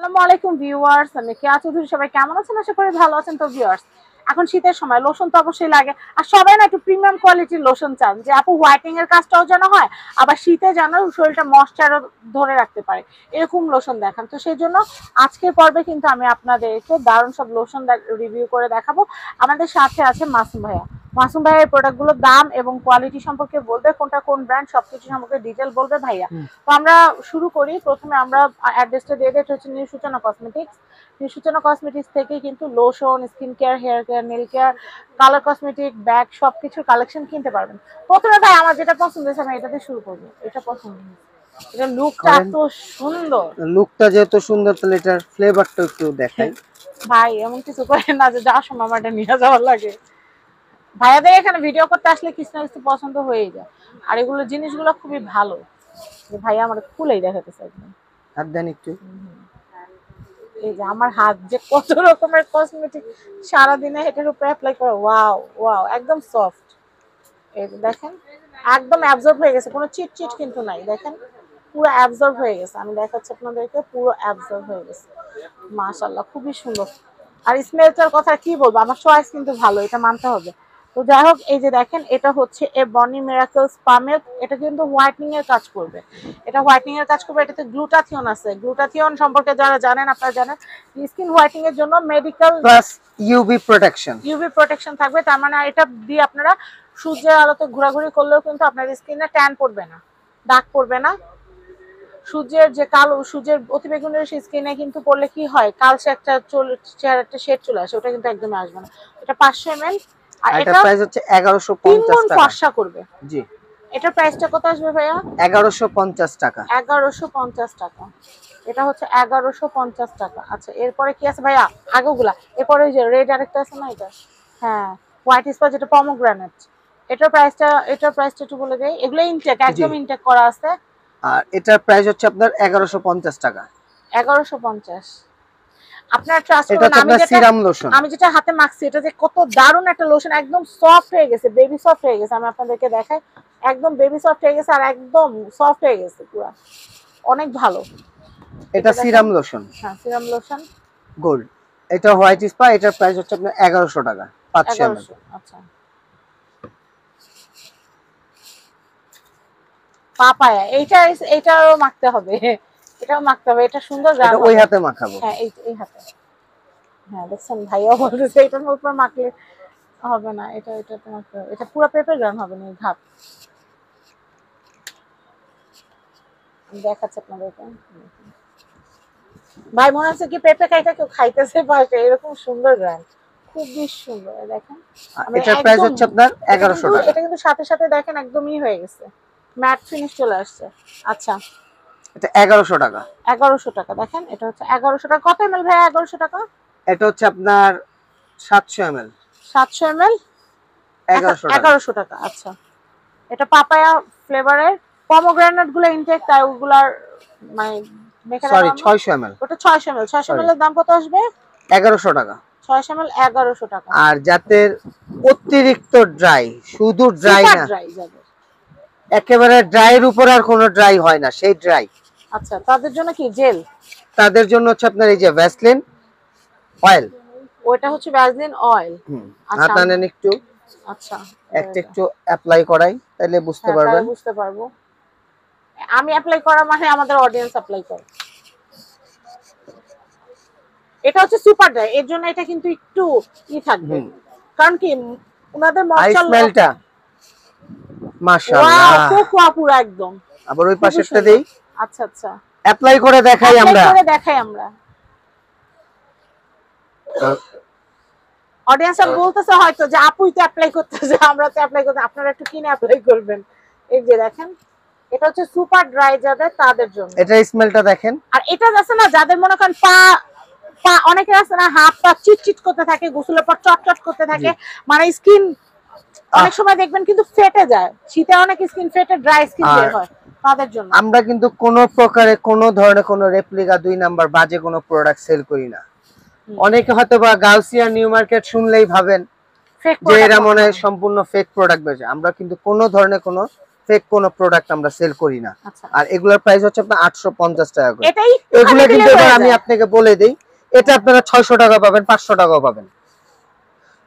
আসসালামু আলাইকুম ভিউয়ার্স, আমি কেয়া চৌধুরী। সবাই কেমন আছেন? আশা করি ভালো আছেন। তো ভিউয়ার্স, এখন শীতের সময় লোশন তো অবশ্যই লাগে, আর সবাই না একটু প্রিমিয়াম কোয়ালিটির লোশন চান, যে আপু হোয়াইটেনিং এর কাজটাও যেন হয়, আবার শীতে যেন শরীরটা ময়েশ্চারও ধরে রাখতে পারে, এরকম লোশন দেখান। তো সেই জন্য আজকের পর্বে কিন্তু আমি আপনাদেরকে দারুণ সব লোশন রিভিউ করে দেখাবো। আমাদের সাথে আছে মাসুম ভাইয়া। মাসুম ভাইয়ের প্রোডাক্টগুলোর দাম এবং কোয়ালিটি সম্পর্কে বলবে, কোনটা কোন ব্র্যান্ড সবকিছু সম্পর্কে ডিটেল বলবে ভাইয়া। তো আমরা শুরু করি। প্রথমে আমরা অ্যাড্রেসটা দিয়ে দিই, এটা হচ্ছে নিউ সূচনা কসমেটিক্স। নিউ সূচনা কসমেটিক্স থেকে কিন্তু lotion, skin care, hair care, nail care, colour cosmetic, bag সবকিছুর কালেকশন কিনতে পারবেন। প্রথমে ভাই আমার যেটা পছন্দ হয়েছে আমি এটাতে শুরু করবো। এটা পছন্দ হয়েছে, এটা লুকটা এত সুন্দর। লুকটা যেহেতু সুন্দর তাহলে এটার ফ্লেভারটা একটু দেখাই। ভাই এমন কিছু করেন না যে যাওয়ার সময় আমার এটা নিয়ে যাওয়ার লাগে। ভাইয়াদের এখানে ভিডিও করতে আসলে কিছু না কিছু পছন্দ হয়েই যায়, আর এগুলো জিনিসগুলো খুবই ভালো। যে ভাইয়া আমার খুলেই দেখাতেছে একদম। হাত দেন একটু। এই যে আমার হাত যে কত রকমের কসমেটিক সারাদিনে এটার উপরে অ্যাপ্লাই করে, ওয়াও ওয়াও, একদম সফট। এই যে দেখেন, একদম অ্যাবজর্ব হয়ে গেছে, কোনো চিট চিট কিন্তু নাই। দেখেন পুরো অ্যাবজর্ব হয়ে গেছে, আমি দেখাচ্ছি আপনাদেরকে, পুরো অ্যাবজর্ব হয়ে গেছে। মাশাআল্লাহ, খুবই সুন্দর। আর স্মেলটার কথা কি বলবো, আমার চয়েস কিন্তু ভালো, এটা মানতে হবে। তো যাই হোক, এই যে দেখেন, এটা হচ্ছে এ বনি মিরাকল স্পা মিল্ক। এটা কিন্তু হোয়াইটনিং এর কাজ করবে, এটা হোয়াইটনিং এর কাজ করবে। এটাতে গ্লুটাথিয়ন আছে। গ্লুটাথিয়ন সম্পর্কে যারা জানেন, আপনারা জানেন স্কিন হোয়াইটনিং এর জন্য medical plus UV protection. UV protection থাকবে। তার মানে এটা দিয়ে আপনারা সূর্যের আলোতে ঘোরাঘুরি করলেও কিন্তু আপনার স্কিনে ট্যান পড়বে না, দাগ পড়বে না। সূর্যের যে কালো, সূর্যের অতিবেগুনি রশ্মি স্কিনে কিন্তু পড়লে কি হয়, কালচে একটা চেহারাটা শেড চলে আসে, ওটা কিন্তু একদমই আসবে না। এটা 500 ml, আর এটা এটা প্রাইস হচ্ছে 1150 3 গুণ টাকা। ফর্সা করবে। জি, এটার প্রাইসটা কত আসবে ভাইয়া? 1150 টাকা। 1150 টাকা। এটা হচ্ছে 1150 টাকা। আচ্ছা, এরপরে কি আছে ভাইয়া? আগেগুলা। এরপরে ওই যে রেড আরেকটা আছে না, এটা হ্যাঁ, হোয়াইট স্পা, যেটা পমোগ্রানেট। এটার প্রাইসটা একটু বলে দেই। এগুলো ইনটেক, জি, একদম ইনটেক করা আছে। আর এটার প্রাইস হচ্ছে আপনার 1150 টাকা। 1150। আপনারা ট্রাস্ট এটা করবেন, হচ্ছে আপনার সিরাম লোশন। আমি যেটা হাতে মাখছি, এটা যে কত দারুণ একটা লোশন, একদম সফট হয়ে গেছে, বেবি সফট হয়ে গেছে। আমি আপনাদেরকে দেখাই, একদম বেবি সফট হয়ে গেছে, আর একদম সফট হয়ে গেছে পুরো, অনেক ভালো। এটা সিরাম লোশন। হ্যাঁ, সিরাম লোশন গোল্ড। এটা হোয়াইট স্পা, এটার প্রাইস হচ্ছে আপনার 1100 টাকা, 500 ml। 1100। আচ্ছা, পাপায়া, এইটাও মাখতে হবে, এটাও মাখতে হবে। এটা সুন্দর গান এটা ওই হাতে মাখাবো। হ্যাঁ, এই হাতে। হ্যাঁ, দেখছেন ভাইয়া বলতেছে এটার উপর মাখলে হবে না, এটাতে মাখতে হবে। এটা পুরো পেঁপে গ্রান হবে না, ঘাট দেখাচ্ছে আপনাদেরকে। ভাই মনে হচ্ছে কি পেঁপে খাইতে কেউ খাইতেছে পাশে, এরকম সুন্দর গ্রান, খুবই সুন্দর। দেখেন, এটার প্রাইস হচ্ছে আপনার 1100 টাকা। এটা কিন্তু সাথে সাথে দেখেন একদমই হয়ে গেছে, ম্যাট ফিনিশ চলে আসছে। আচ্ছা, এটা 1100 টাকা। 1100 টাকা। দেখেন, এটা হচ্ছে 1100 টাকা। কত এমএল ভাই 1100 টাকা? এটা হচ্ছে আপনার 700 ml, 700 এমএল, 1100 টাকা। 1100 টাকা। আচ্ছা, এটা পাপায়া ফ্লেভারের, পমোগ্রানেট গুলো ইনটেক, তাই ওগুলার মানে সরি 600 ml। ওটা 600 এমএল। 600 এমএল এর দাম কত আসবে? 1100 টাকা। 600 এমএল 1100 টাকা। আর যাদের অতিরিক্ত ড্রাই, শুধু ড্রাই সুপার না, ড্রাই যাবে, একেবারে ড্রাইয়ের উপর আর কোনো ড্রাই হয় না, সেই ড্রাই, আচ্ছা, তাদের জন্য কি জেল? তাদের জন্য হচ্ছে আপনার এই যে ভ্যাসলিন অয়েল। ওটা হচ্ছে ভ্যাসলিন অয়েল। আচ্ছা, হাত আনেন একটু, আচ্ছা, একটা একটু অ্যাপ্লাই করাই, তাহলে বুঝতে হ্যাঁ, পারবেন। তাহলে বুঝতে পারবো। আমি অ্যাপ্লাই করা মানে আমাদের অডিয়েন্স অ্যাপ্লাই করে। এটা হচ্ছে সুপার ড্রাই, এর জন্য এটা কিন্তু একটু থাকবে, কারণ কি ওনাদের আই ময়শ্চার। স্মেলটা মাশাআল্লাহ। ওয়াও, কোকোয়া পুরো একদম। আবার ওই পাশেরটা দেই, আচ্ছা আচ্ছা, অ্যাপ্লাই করে দেখাই আমরা। অডিয়েন্সরা বলতেছে হয়তো যে আপুই তো অ্যাপ্লাই করতেছে, আমরা তো অ্যাপ্লাই করতে, আপনারা একটু কিনে অ্যাপ্লাই করবেন। এই যে দেখেন, এটা হচ্ছে সুপার ড্রাই যাদের, তাদের জন্য। এটা স্মেলটা দেখেন। আর এটা আছে না, যাদের মনে করেন পা পা অনেকের আছে না, হাত পা চিটচিট করতে থাকে, গোসলের পর চটচট করতে থাকে, মানে স্কিন অনেক সময় দেখবেন কিন্তু ফেটে যায়, শীতে অনেক স্কিন ফেটে, ড্রাই স্কিন বের হয়, তাদের জন্য। আমরা কিন্তু কোনো প্রকারে কোনো ধরনের কোনো রেপ্লিকা 2 নাম্বার বাজে কোনো প্রোডাক্ট সেল করি না। অনেকে হয়তো বা গাউসিয়া নিউ মার্কেট শুনলেই ভাবেন যে এরা মনে হয় সম্পূর্ণ ফেক প্রোডাক্ট বেচে। আমরা কিন্তু কোনো ধরনের কোনো ফেক কোনো প্রোডাক্ট আমরা সেল করি না। আচ্ছা আর এগুলোর প্রাইস হচ্ছে আপনার 850 টাকা করে। এটাই এগুলো কিন্তু এবার আমি আপনাকে বলে দেই, এটা আপনারা 600 টাকা পাবেন, 500 টাকাও পাবেন।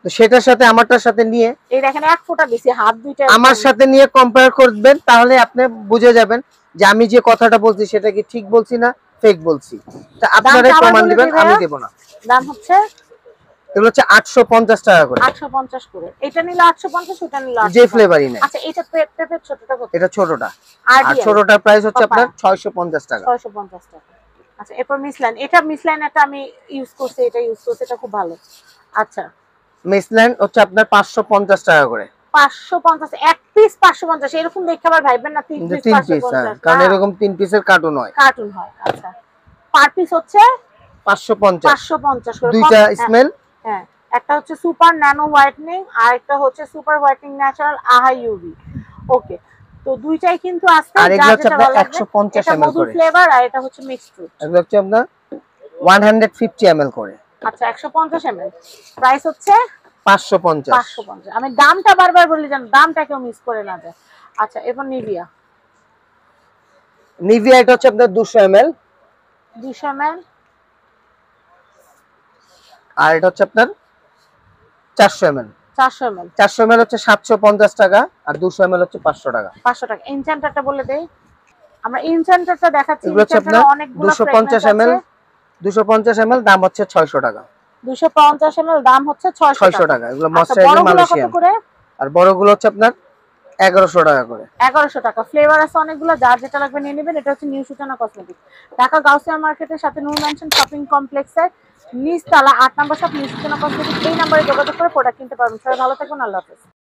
তো সেটার সাথে আমারটার সাথে নিয়ে এই দেখেন এক ফোঁটা দিছি, হাত দুইটা আমার সাথে নিয়ে কম্পেয়ার করবেন, তাহলে আপনি বুঝে যাবেন যে আমি যে কথাটা বলছি সেটা কি ঠিক বলছি না ফেক বলছি। তা আপনারাই দামটা আবার প্রমাণ বলে দিবেন, দিই আমি ভাইয়া। দেব না। দাম হচ্ছে এগুলো হচ্ছে 850 টাকা করে, 850 করে। এটা নিলে 850, ওটা নিলে যে 850। ফ্লেভারই নেই। আচ্ছা এটা পেপের ছোটটা কত? এটা ছোটটা, আর আর ছোটটার প্রাইস হচ্ছে আপনার 650 টাকা। 650 টাকা। আচ্ছা এরপর মিসলাইন, এটা মিসলাইন একটা আমি ইউজ করছি, এটা ইউজ করছি, এটা খুব ভালো। আচ্ছা মেসল্যান্ড হচ্ছে আপনার 550 টাকা করে। 550 এক পিস 550, এরকম দেখে আবার ভাইবেন না 3 পিস 3 পিস, 550, কারণ এরকম 3 পিসের কার্টুন হয়, কার্টুন হয়। আচ্ছা পার পিস হচ্ছে 550। 550 করে। দুইটা স্মেল, হ্যাঁ একটা হচ্ছে সুপার ন্যানো হোয়াইটনিং আর একটা হচ্ছে সুপার হোয়াইটনিং ন্যাচারাল আহা ইউভি। ওকে তো দুইটাই কিন্তু আছে, আর এগুলো যার হচ্ছে যেটা আপনার ভালো লাগবে। 150 এটা ml মধু করে। ফ্লেভার আর এটা হচ্ছে মিক্সড ফ্রুট। এগুলো হচ্ছে আপনার 150 ml করে। আচ্ছা 150 ml, প্রাইস হচ্ছে 550। 550। আমি দামটা বারবার বলি যেন দামটা কেউ মিস করে না যায়। আচ্ছা এরপর নিভিয়া নিভিয়া এটা হচ্ছে আপনার 200 ml, 200 ml, আর এটা হচ্ছে আপনার 400 ml। 400 ml 400 ml হচ্ছে 750 টাকা, আর 200 ml হচ্ছে 500 টাকা। 500 টাকা। ইনচেন্টারটা বলে দেই, আমরা ইনচেন্টারটা দেখাচ্ছি। এগুলো হচ্ছে আপনার ইনচেন্টারে অনেকগুলো 250 ml, 250 ml দাম হচ্ছে 600 টাকা। 250 ml দাম হচ্ছে 600 টাকা। এগুলো আচ্ছা ময়শ্চারাইজিং বড়গুলো কত মালয়েশিয়ান, করে? আর বড়গুলো হচ্ছে আপনার 1100 টাকা করে। 1100 টাকা। ফ্লেভার আছে অনেকগুলো, যার যেটা লাগবে নিয়ে নেবেন। এটা হচ্ছে নিউ সূচনা কসমেটিক্স, ঢাকা গাউসিয়া মার্কেটের সাথে নূর ম্যানশন শপিং কমপ্লেক্সের নিচতলা 8 নম্বর শপ নিউ সূচনা কসমেটিক্স। এই নম্বরে যোগাযোগ করে প্রোডাক্ট কিনতে পারবেন। সবাই ভালো থাকুন, আল্লাহ হাফেজ।